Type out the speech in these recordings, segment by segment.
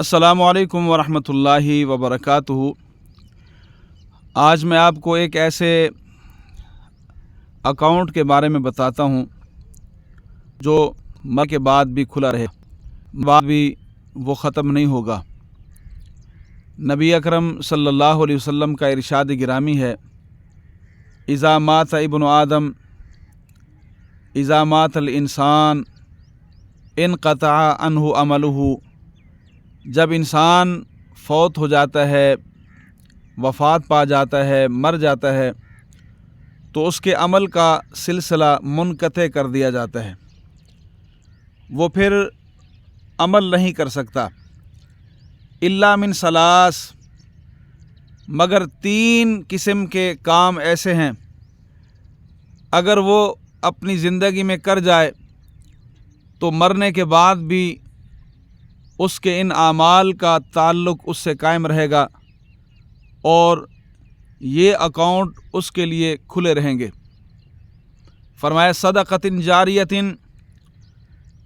अस्सलामु अलैकुम वरहमतुल्लाहि वबरकातुहू। आज मैं आपको एक ऐसे अकाउंट के बारे में बताता हूँ जो मर के बाद भी खुला रहे, बाद भी वो ख़त्म नहीं होगा। नबी अकरम सल्लल्लाहु अलैहि वसल्लम का इरशाद गिरामी है, इज़ा मात इब्नु आदम इज़ा मातल इंसान इनक़ता अन्हु अमलुहु। जब इंसान फौत हो जाता है, वफ़ात पा जाता है, मर जाता है, तो उसके अमल का सिलसिला मुनक़ते कर दिया जाता है। वो फिर अमल नहीं कर सकता। इल्ला मिन सलास, मगर 3 किस्म के काम ऐसे हैं अगर वो अपनी ज़िंदगी में कर जाए तो मरने के बाद भी उसके इन आमाल का ताल्लुक़ उससे कायम रहेगा और ये अकाउंट उसके लिए खुले रहेंगे। फरमाया सदक़तिन जारियतिन,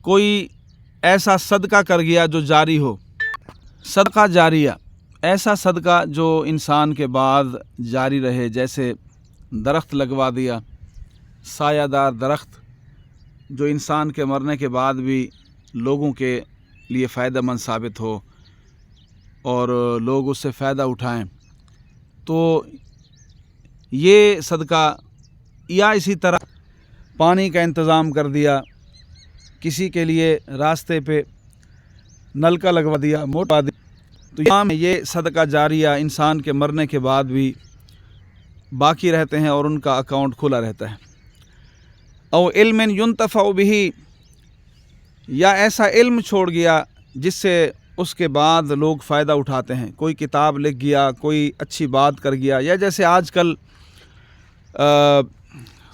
कोई ऐसा सदका कर गया जो जारी हो। सदका जारिया, ऐसा सदका जो इंसान के बाद जारी रहे, जैसे दरख्त लगवा दिया, सायादार दरख्त जो इंसान के मरने के बाद भी लोगों के लिए फ़ायदेमंद साबित हो और लोग उससे फ़ायदा उठाएं, तो ये सदका। या इसी तरह पानी का इंतज़ाम कर दिया, किसी के लिए रास्ते पे नलका लगवा दिया, मोटर दी, तो ये सदका जारिया इंसान के मरने के बाद भी बाकी रहते हैं और उनका अकाउंट खुला रहता है। और इल्मिन युन्तफ़अ बिही, या ऐसा इल्म छोड़ गया जिससे उसके बाद लोग फ़ायदा उठाते हैं। कोई किताब लिख गया, कोई अच्छी बात कर गया, या जैसे आजकल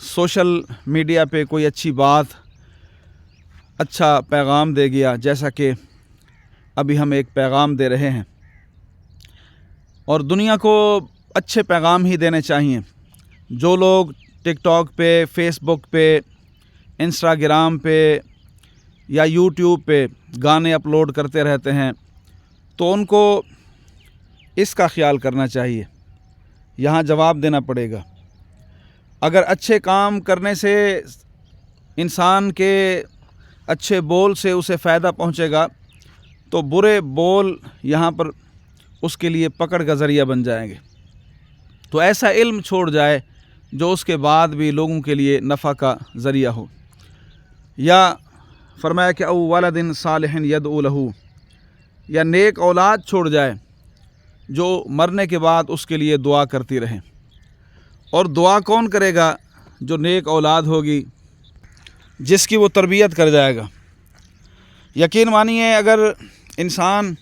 सोशल मीडिया पे कोई अच्छी बात, अच्छा पैगाम दे गया, जैसा कि अभी हम एक पैगाम दे रहे हैं। और दुनिया को अच्छे पैगाम ही देने चाहिए। जो लोग टिकटॉक पे, फेसबुक पे, इंस्टाग्राम पे या यूट्यूब पे गाने अपलोड करते रहते हैं, तो उनको इसका ख्याल करना चाहिए। यहाँ जवाब देना पड़ेगा। अगर अच्छे काम करने से इंसान के अच्छे बोल से उसे फ़ायदा पहुँचेगा, तो बुरे बोल यहाँ पर उसके लिए पकड़ का ज़रिया बन जाएंगे। तो ऐसा इल्म छोड़ जाए जो उसके बाद भी लोगों के लिए नफ़ा का ज़रिया हो। या फरमाया कि औ वलदिन सालिहिन यदउ लहू, या नेक औलाद छोड़ जाए जो मरने के बाद उसके लिए दुआ करती रहे। और दुआ कौन करेगा? जो नेक औलाद होगी, जिसकी वो तरबियत कर जाएगा। यकीन मानिए, अगर इंसान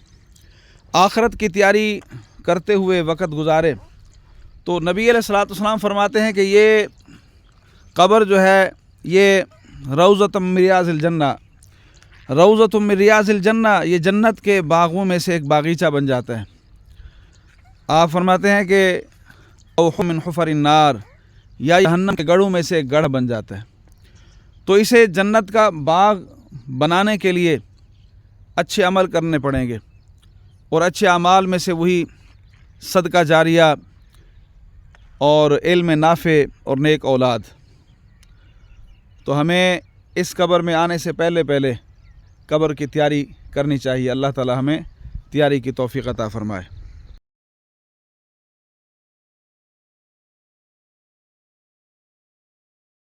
आखिरत की तैयारी करते हुए वक़्त गुजारे तो नबी अलैहिस्सलातु वस्सलाम फरमाते हैं कि ये कब्र जो है, ये रौज़तुम मिन रियाज़िल जन्ना, रौज़तुम मिन रियाज़िल जन्ना, ये जन्नत के बागों में से एक बागीचा बन जाता है। आप फरमाते हैं कि औ मिन हुफ़रिन नार, या जहन्नम के गढ़ों में से एक गढ़ बन जाता है। तो इसे जन्नत का बाग बनाने के लिए अच्छे अमल करने पड़ेंगे, और अच्छे अमाल में से वही सदका जारिया और इल्म नाफ़े और नेक औलाद। तो हमें इस कब्र में आने से पहले पहले कब्र की तैयारी करनी चाहिए। अल्लाह ताला हमें तैयारी की तौफ़ीक़ अता फ़रमाए।